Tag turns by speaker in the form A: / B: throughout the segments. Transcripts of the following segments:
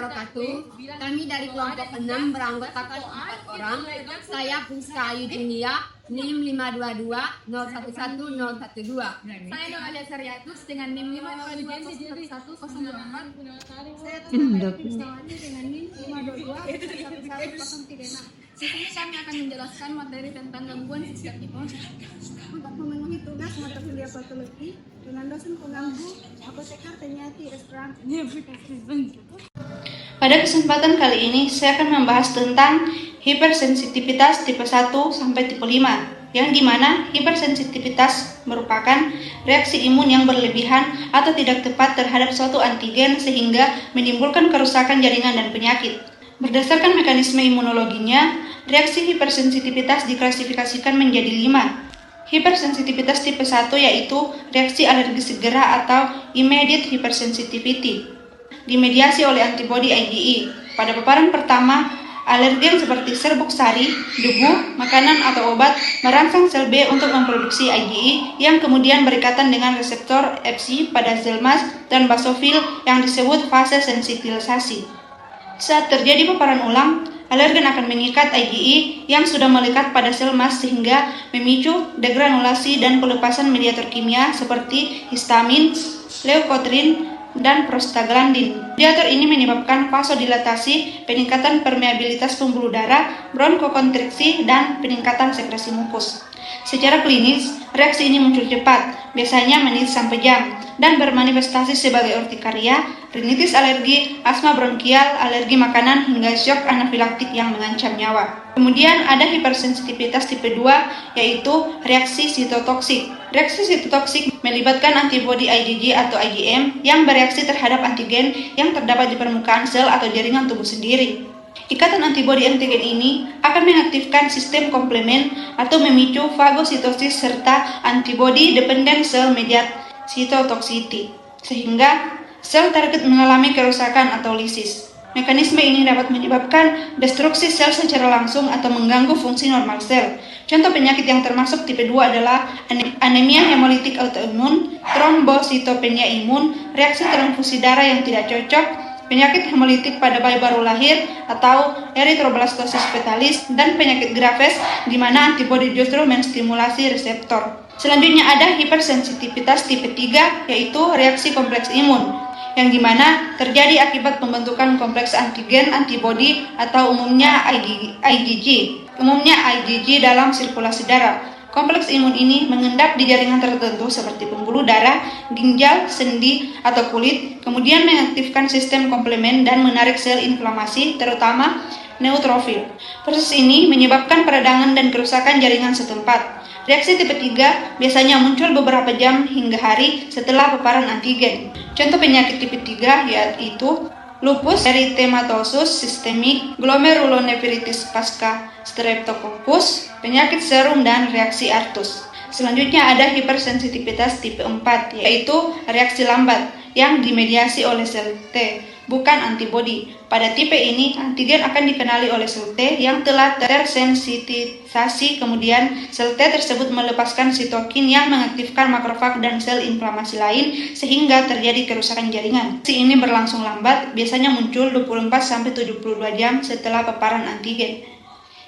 A: wabarakatuh. Kami dari kelompok 6 beranggotakan 4 orang. Saya Pusra Ayu Junia, NIM 522011012.
B: Saya Nur Alia Saryatus dengan NIM 522011024.
C: Saya Tuhan
B: Pusawati dengan NIM 522011036. Di sini kami akan menjelaskan materi tentang gangguan sistem imun.
C: untuk memenuhi tugas mata kuliah patologi dengan dosen pengganggu apoteker Teniati Restoran.
D: Pada kesempatan kali ini, saya akan membahas tentang hipersensitivitas tipe 1 sampai tipe 5, yang dimana hipersensitivitas merupakan reaksi imun yang berlebihan atau tidak tepat terhadap suatu antigen sehingga menimbulkan kerusakan jaringan dan penyakit. Berdasarkan mekanisme imunologinya, reaksi hipersensitivitas diklasifikasikan menjadi 5. Hipersensitivitas tipe 1 yaitu reaksi alergi segera atau immediate hypersensitivity, dimediasi oleh antibodi IgE. Pada paparan pertama, alergen seperti serbuk sari, debu, makanan atau obat merangsang sel B untuk memproduksi IgE yang kemudian berikatan dengan reseptor Fc pada sel mast dan basofil yang disebut fase sensitilisasi. Saat terjadi paparan ulang, alergen akan mengikat IgE yang sudah melekat pada sel mast sehingga memicu degranulasi dan pelepasan mediator kimia seperti histamin, leukotrin, dan prostaglandin. Mediator ini menyebabkan vasodilatasi, peningkatan permeabilitas pembuluh darah, bronkokonstriksi, dan peningkatan sekresi mukus. Secara klinis, reaksi ini muncul cepat, biasanya menit sampai jam, dan bermanifestasi sebagai urtikaria, rinitis alergi, asma bronkial, alergi makanan, hingga shock anafilaktik yang mengancam nyawa. Kemudian ada hipersensitivitas tipe 2, yaitu reaksi sitotoksik. Reaksi sitotoksik melibatkan antibodi IgG atau IgM yang bereaksi terhadap antigen yang terdapat di permukaan sel atau jaringan tubuh sendiri. Ikatan antibodi antigen ini akan mengaktifkan sistem komplement atau memicu fagositosis serta antibody dependent cell mediated cytotoxicity, sehingga sel target mengalami kerusakan atau lisis. Mekanisme ini dapat menyebabkan destruksi sel secara langsung atau mengganggu fungsi normal sel. Contoh penyakit yang termasuk tipe 2 adalah anemia hemolitik autoimun, trombositopenia imun, reaksi transfusi darah yang tidak cocok, penyakit hemolitik pada bayi baru lahir atau erythroblastosis fetalis, dan penyakit Graves di mana antibodi justru menstimulasi reseptor. Selanjutnya ada hipersensitivitas tipe 3, yaitu reaksi kompleks imun, yang dimana terjadi akibat pembentukan kompleks antigen antibodi atau umumnya IgG dalam sirkulasi darah. Kompleks imun ini mengendap di jaringan tertentu seperti pembuluh darah, ginjal, sendi, atau kulit, kemudian mengaktifkan sistem komplement dan menarik sel inflamasi, terutama neutrofil. Proses ini menyebabkan peradangan dan kerusakan jaringan setempat. Reaksi tipe 3 biasanya muncul beberapa jam hingga hari setelah paparan antigen. Contoh penyakit tipe 3 yaitu lupus erythematosus sistemik, glomerulonefritis pasca streptococcus, penyakit serum, dan reaksi artus. Selanjutnya ada hipersensitivitas tipe 4, yaitu reaksi lambat yang dimediasi oleh sel T, bukan antibodi. Pada tipe ini, antigen akan dikenali oleh sel T yang telah tersensitisasi, kemudian sel T tersebut melepaskan sitokin yang mengaktifkan makrofag dan sel inflamasi lain sehingga terjadi kerusakan jaringan. Reaksi ini berlangsung lambat, biasanya muncul 24-72 jam setelah paparan antigen.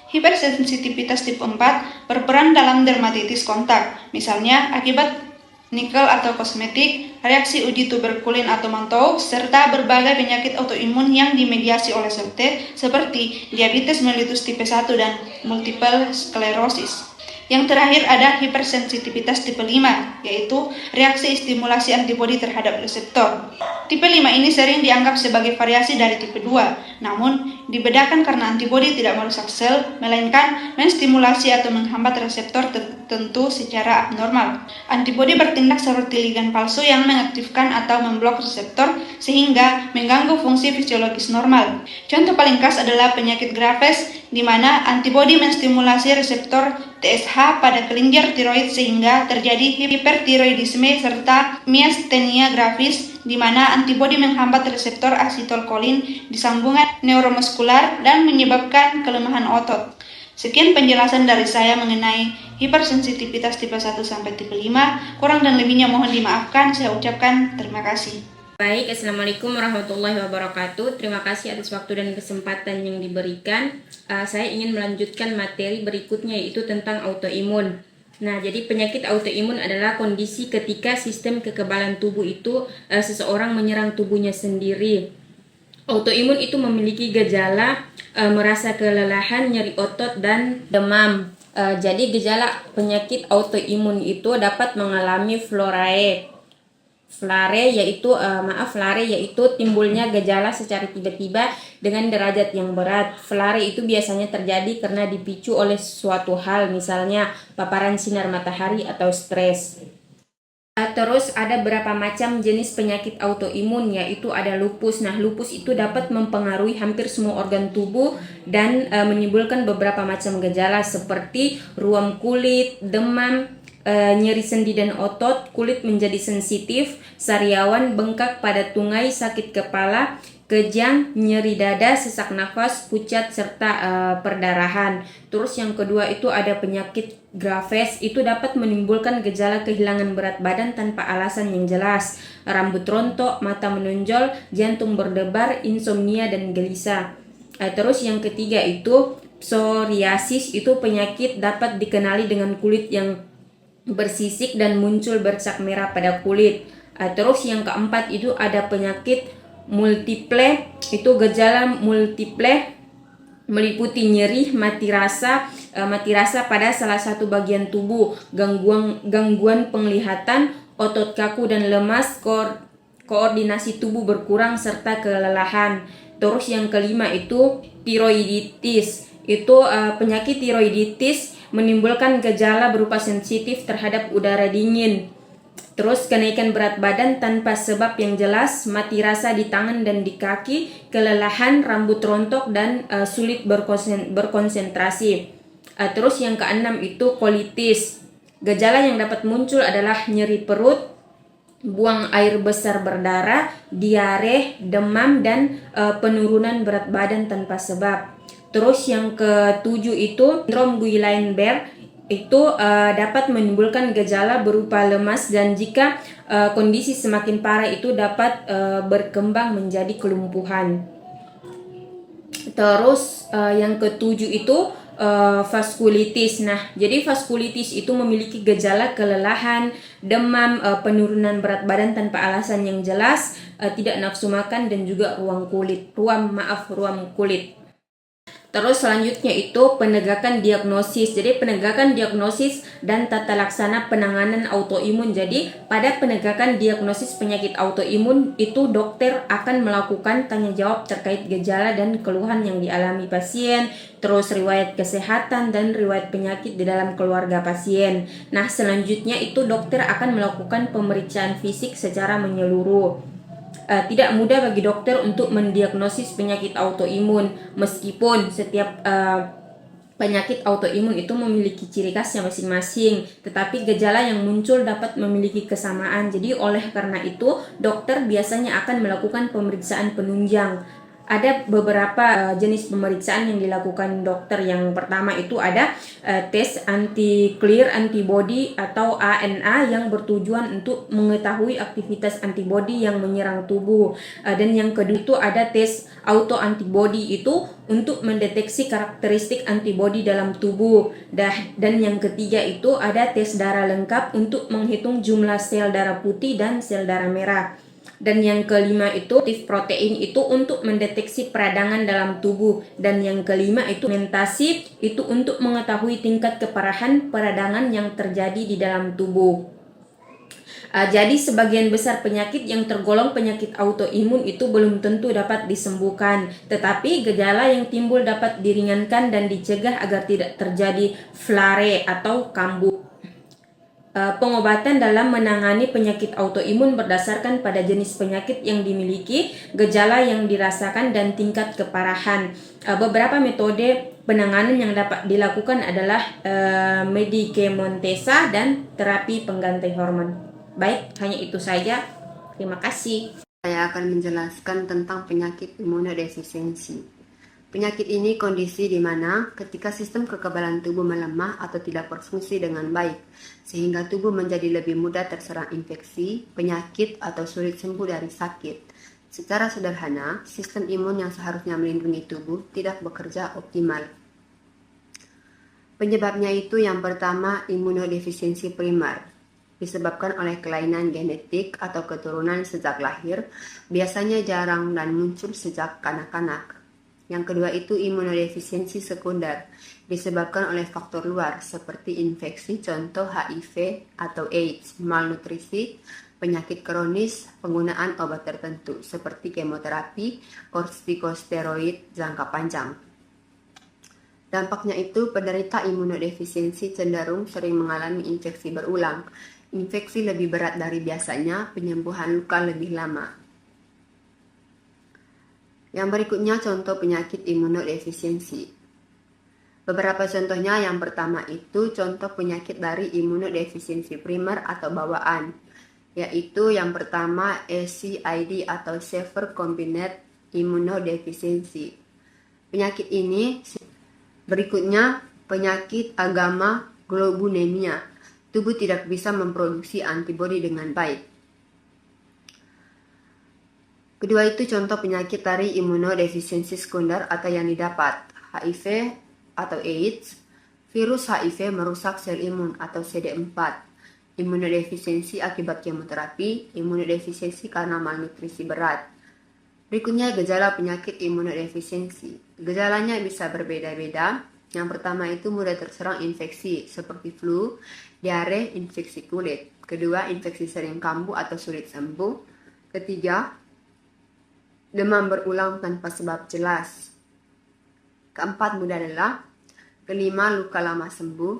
D: Hipersensitivitas tipe 4 berperan dalam dermatitis kontak, misalnya akibat nikel atau kosmetik, reaksi uji tuberkulin atau mantau, serta berbagai penyakit autoimun yang dimediasi oleh sel T seperti diabetes mellitus tipe 1 dan multiple sklerosis. Yang terakhir ada hipersensitivitas tipe 5, yaitu reaksi stimulasi antibodi terhadap reseptor. Tipe 5 ini sering dianggap sebagai variasi dari tipe 2, namun dibedakan karena antibodi tidak merusak sel, melainkan menstimulasi atau menghambat reseptor tertentu secara abnormal. Antibodi bertindak seperti ligan palsu yang mengaktifkan atau memblok reseptor sehingga mengganggu fungsi fisiologis normal. Contoh paling khas adalah penyakit Graves, di mana antibodi menstimulasi reseptor TSH pada kelenjar tiroid sehingga terjadi hipertiroidisme serta miastenia gravis, di mana antibodi menghambat reseptor asetylkolin di sambungan neuromuskular dan menyebabkan kelemahan otot. Sekian penjelasan dari saya mengenai hipersensitivitas tipe 1 sampai tipe 5. Kurang dan lebihnya mohon dimaafkan. Saya ucapkan terima kasih.
E: Baik, Assalamualaikum warahmatullahi wabarakatuh. Terima kasih atas waktu dan kesempatan yang diberikan. Saya ingin melanjutkan materi berikutnya, yaitu tentang autoimun. Nah, jadi penyakit autoimun adalah kondisi ketika sistem kekebalan tubuh itu seseorang menyerang tubuhnya sendiri. Autoimun itu memiliki gejala merasa kelelahan, nyeri otot, dan demam. Jadi gejala penyakit autoimun itu dapat mengalami flare yaitu timbulnya gejala secara tiba-tiba dengan derajat yang berat. Flare itu biasanya terjadi karena dipicu oleh suatu hal, misalnya paparan sinar matahari atau stres. Terus ada beberapa macam jenis penyakit autoimun, yaitu ada lupus. Nah, lupus itu dapat mempengaruhi hampir semua organ tubuh dan menimbulkan beberapa macam gejala seperti ruam kulit, demam, nyeri sendi dan otot, kulit menjadi sensitif, sariawan, bengkak pada tungai, sakit kepala, kejang, nyeri dada, sesak nafas, pucat, serta perdarahan. Terus yang kedua itu ada penyakit Graves, itu dapat menimbulkan gejala kehilangan berat badan tanpa alasan yang jelas, rambut rontok, mata menonjol, jantung berdebar, insomnia, dan gelisah. Terus yang ketiga itu psoriasis, itu penyakit dapat dikenali dengan kulit yang bersisik dan muncul bercak merah pada kulit. Terus yang keempat itu ada penyakit multiple, itu gejala multiple meliputi nyeri, mati rasa pada salah satu bagian tubuh, gangguan penglihatan, otot kaku dan lemas, koordinasi tubuh berkurang, serta kelelahan. Terus yang kelima itu tiroiditis, itu penyakit tiroiditis menimbulkan gejala berupa sensitif terhadap udara dingin. Terus kenaikan berat badan tanpa sebab yang jelas, mati rasa di tangan dan di kaki, kelelahan, rambut rontok, dan sulit berkonsentrasi. Terus yang keenam itu kolitis. Gejala yang dapat muncul adalah nyeri perut, buang air besar berdarah, diare, demam, dan penurunan berat badan tanpa sebab. Terus yang ketujuh itu sindrom Guillain-Barré, itu dapat menimbulkan gejala berupa lemas, dan jika kondisi semakin parah itu dapat berkembang menjadi kelumpuhan. Terus yang ketujuh itu vaskulitis. Nah, jadi vaskulitis itu memiliki gejala kelelahan, demam, penurunan berat badan tanpa alasan yang jelas, tidak nafsu makan, dan juga ruam kulit. Terus selanjutnya itu penegakan diagnosis. Jadi penegakan diagnosis dan tata laksana penanganan autoimun. Jadi pada penegakan diagnosis penyakit autoimun itu dokter akan melakukan tanya jawab terkait gejala dan keluhan yang dialami pasien, terus riwayat kesehatan dan riwayat penyakit di dalam keluarga pasien. Nah, selanjutnya itu dokter akan melakukan pemeriksaan fisik secara menyeluruh. Tidak mudah bagi dokter untuk mendiagnosis penyakit autoimun, meskipun setiap penyakit autoimun itu memiliki ciri khasnya masing-masing, tetapi gejala yang muncul dapat memiliki kesamaan. Jadi oleh karena itu, dokter biasanya akan melakukan pemeriksaan penunjang. Ada beberapa jenis pemeriksaan yang dilakukan dokter. Yang pertama itu ada tes anti-clear antibody atau ANA yang bertujuan untuk mengetahui aktivitas antibody yang menyerang tubuh. Dan yang kedua itu ada tes autoantibody, itu untuk mendeteksi karakteristik antibody dalam tubuh. Dan yang ketiga itu ada tes darah lengkap untuk menghitung jumlah sel darah putih dan sel darah merah. Dan yang kelima itu protein, itu untuk mendeteksi peradangan dalam tubuh. Dan yang kelima itu fermentasi, itu untuk mengetahui tingkat keparahan peradangan yang terjadi di dalam tubuh. Jadi sebagian besar penyakit yang tergolong penyakit autoimun itu belum tentu dapat disembuhkan, tetapi gejala yang timbul dapat diringankan dan dicegah agar tidak terjadi flare atau kambuh. Pengobatan dalam menangani penyakit autoimun berdasarkan pada jenis penyakit yang dimiliki, gejala yang dirasakan, dan tingkat keparahan. Beberapa metode penanganan yang dapat dilakukan adalah medikamentesa dan terapi pengganti hormon. Baik, hanya itu saja. Terima kasih.
A: Saya akan menjelaskan tentang penyakit imunodefisiensi. Penyakit ini kondisi di mana ketika sistem kekebalan tubuh melemah atau tidak berfungsi dengan baik, sehingga tubuh menjadi lebih mudah terserang infeksi, penyakit, atau sulit sembuh dari sakit. Secara sederhana, sistem imun yang seharusnya melindungi tubuh tidak bekerja optimal. Penyebabnya itu yang pertama, imunodefisiensi primer. Disebabkan oleh kelainan genetik atau keturunan sejak lahir, biasanya jarang dan muncul sejak kanak-kanak. Yang kedua itu imunodefisiensi sekunder, disebabkan oleh faktor luar seperti infeksi, contoh HIV atau AIDS, malnutrisi, penyakit kronis, penggunaan obat tertentu seperti kemoterapi, kortikosteroid jangka panjang. Dampaknya itu penderita imunodefisiensi cenderung sering mengalami infeksi berulang, infeksi lebih berat dari biasanya, penyembuhan luka lebih lama. Yang berikutnya contoh penyakit imunodefisiensi. Beberapa contohnya, yang pertama itu contoh penyakit dari imunodefisiensi primer atau bawaan, yaitu yang pertama SCID atau Severe Combined Immunodeficiency. Penyakit ini berikutnya penyakit agama globulemia. Tubuh tidak bisa memproduksi antibodi dengan baik. Kedua itu contoh penyakit dari imunodefisiensi sekunder atau yang didapat HIV atau AIDS. Virus HIV merusak sel imun atau CD4. Imunodefisiensi akibat kemoterapi, imunodefisiensi karena malnutrisi berat. Berikutnya gejala penyakit imunodefisiensi. Gejalanya bisa berbeda-beda. Yang pertama itu mudah terserang infeksi seperti flu, diare, infeksi kulit. Kedua, infeksi sering kambuh atau sulit sembuh. Ketiga, demam berulang tanpa sebab jelas. Keempat, mudah lelah. Kelima, luka lama sembuh.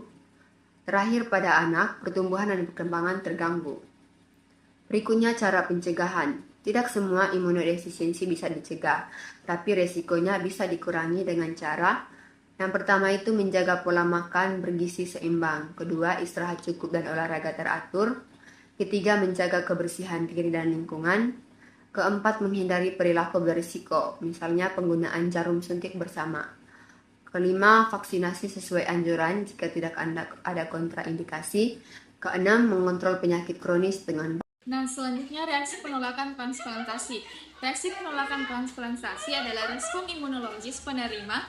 A: Terakhir, pada anak, pertumbuhan dan perkembangan terganggu. Berikutnya cara pencegahan. Tidak semua imunodefisiensi bisa dicegah, tapi resikonya bisa dikurangi dengan cara yang pertama itu menjaga pola makan bergizi seimbang. Kedua, istirahat cukup dan olahraga teratur. Ketiga, menjaga kebersihan diri dan lingkungan. Keempat, menghindari perilaku berisiko, misalnya penggunaan jarum suntik bersama. Kelima, vaksinasi sesuai anjuran jika tidak ada kontraindikasi. Keenam, mengontrol penyakit kronis dengan.
B: Nah, selanjutnya reaksi penolakan transplantasi. Reaksi penolakan transplantasi adalah respon imunologis penerima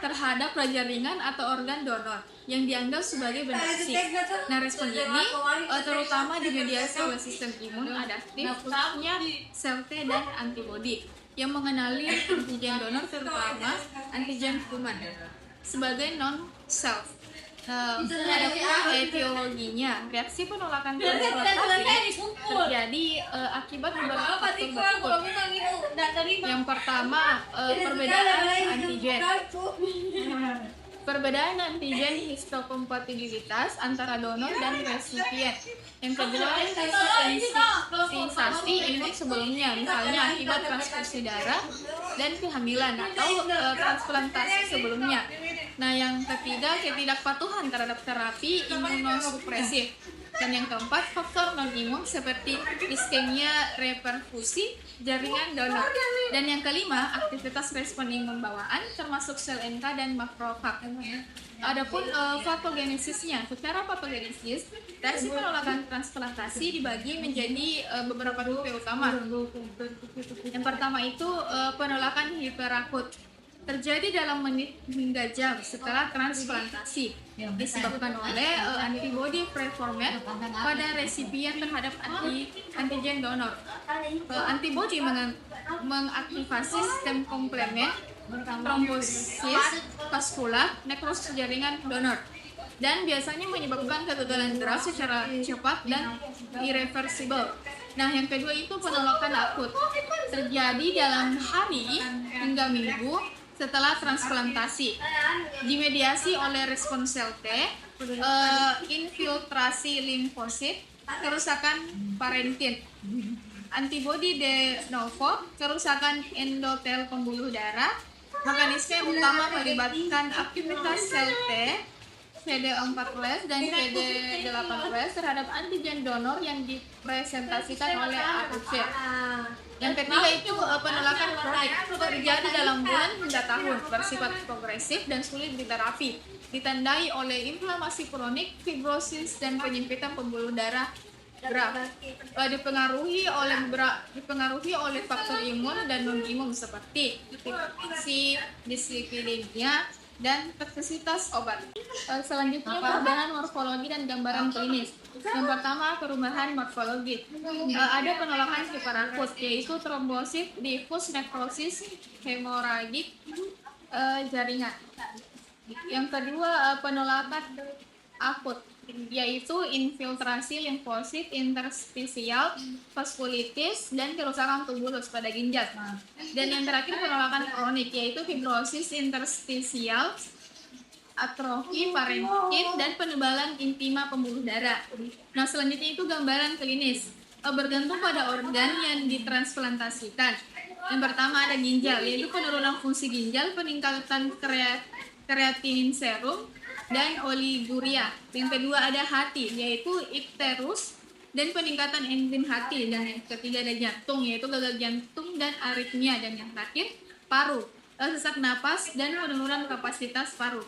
B: terhadap jaringan atau organ donor yang dianggap sebagai benefit. Nah, respon ini terutama dimediasi oleh sistem imun adaptif, khususnya sel T dan antibodi yang mengenali antigen donor, terutama antigen human, sebagai non-self. Adapun etiologinya, reaksi penolakan transplantasi terjadi akibat beberapa faktor berikut. Yang pertama, perbedaan antigen. Perbedaan antigen histokompatibilitas antara donor dan resipien. Yang kedua, sensasi imun sebelumnya, misalnya akibat transfusi darah dan kehamilan atau transplantasi sebelumnya. Nah, yang ketiga, ketidakpatuhan terhadap terapi imunosupresif. Dan yang keempat, faktor non-imun seperti iskemia reperfusi jaringan donor. Dan yang kelima, aktivitas respon imun bawaan termasuk sel NK dan makrofag. Adapun patogenesisnya, secara patogenesis, reaksi penolakan transplantasi dibagi menjadi beberapa tipe utama. Yang pertama itu penolakan hiperakut. Terjadi dalam menit hingga jam setelah transplantasi, disebabkan oleh antibodi preformat pada resipien terhadap antigen donor. Antibodi mengaktifasi sistem komplement, trombosis vaskular, nekrosis jaringan donor, dan biasanya menyebabkan kegagalan darah secara cepat dan irreversible. Nah, yang kedua itu penolakan akut. Terjadi dalam hari hingga minggu setelah transplantasi, dimediasi oleh respon sel T, infiltrasi limfosit, kerusakan parenkin, antibodi de novo, kerusakan endotel pembuluh darah. Mekanisme utama melibatkan aktivitas sel T CD14 dan CD18 terhadap antigen donor yang dipresentasikan oleh AUC. Yang ketiga itu penolakan kronik terjadi dalam bulan hingga tahun, bersifat progresif dan sulit diterapi, ditandai oleh inflamasi kronik, fibrosis, dan penyempitan pembuluh darah graf. Dipengaruhi oleh faktor imun dan non imun seperti hipertensi, dislipidemia, dan toksisitas obat. Selanjutnya perubahan morfologi dan gambaran klinis. Yang pertama perubahan morfologi. Ada penolakan hiperakut yaitu trombosit, difus, nekrosis, hemoragik jaringan. Yang kedua penolakan akut yaitu infiltrasi limfosit interstisial, vaskulitis, dan kerusakan tubulus pada ginjal. Dan yang terakhir penolakan kronik yaitu fibrosis interstisial, atrofi parenkit, dan penebalan intima pembuluh darah. Nah, selanjutnya itu gambaran klinis. Bergantung pada organ yang ditransplantasikan. Yang pertama ada ginjal, yaitu penurunan fungsi ginjal, peningkatan kreatinin serum, dan oliguria. Yang kedua ada hati, yaitu icterus dan peningkatan enzim hati. Dan yang ketiga ada jantung, yaitu gagal jantung dan aritmia. Dan yang terakhir paru, sesak napas dan penurunan kapasitas paru.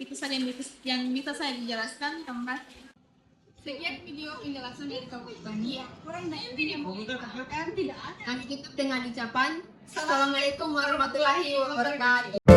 B: Itu saja yang bisa saya jelaskan. Terima kasih. Sekian video penjelasan dari Kabupaten Bani.
C: Kurang dari yang mau dikatakan tidak ada.
A: Kami tutup dengan ucapan Assalamualaikum warahmatullahi wabarakatuh.